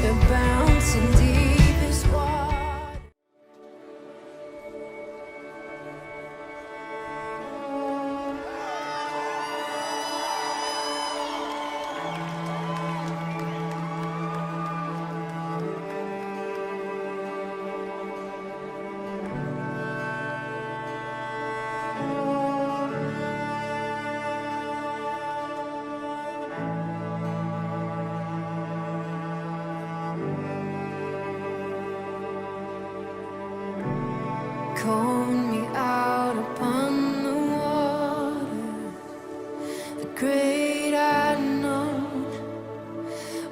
abounds in deepest water. Calling me out upon the water, the great unknown,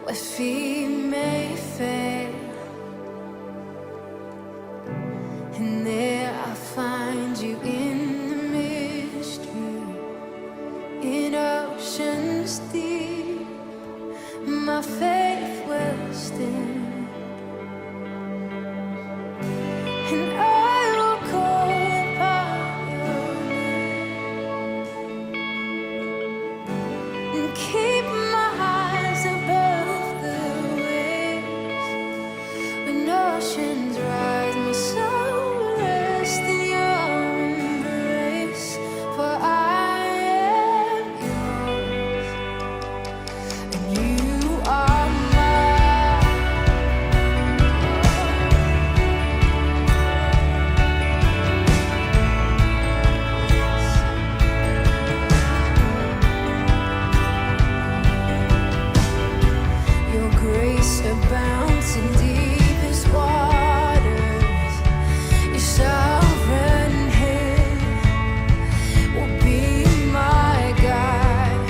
where feet may fail, and there I find you in the mystery, in oceans deep. My faith will stand, and I will call upon your name, and keep my eyes above the waves. When oceans rise, my soul will rest in your embrace. For I am yours, and you are mine. Your grace abounds in deepest waters. Your sovereign hand will be my guide.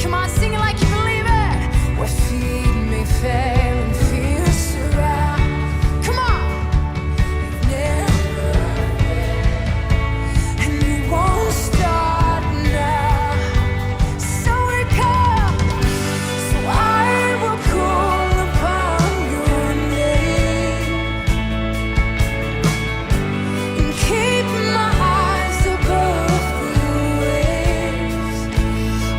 Come on, sing it like you believe it. Where feet may fail and fear surround. Come on, you've never failed, and you won't start now. So we come. So I will call upon your name, and keep my eyes above the waves.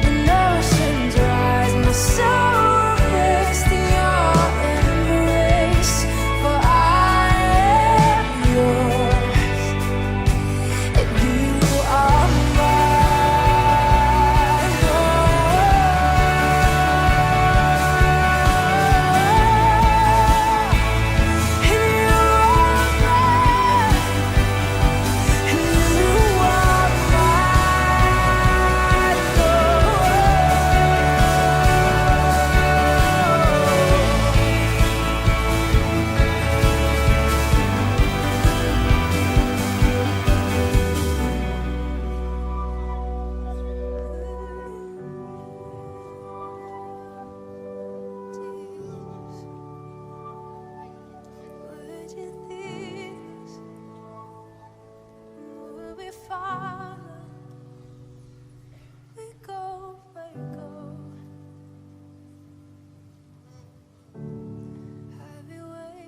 When oceans rise, my soul will rest in your embrace. For I am yours, and you are mine. Would you think would we follow? We go where you go. Have your way,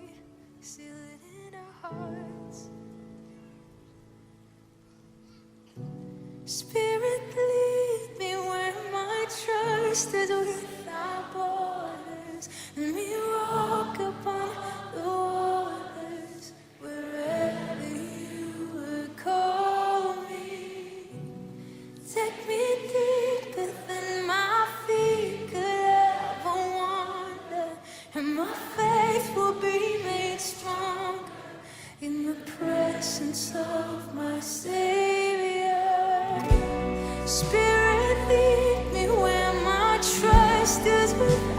seal it in our hearts. Spirit, lead me where my trust is without borders. Let me walk upon the waters wherever you would call me. Take me deeper than my feet could ever wander, and my faith will be made stronger in the presence of my Savior. Spirit, lead me where my trust is without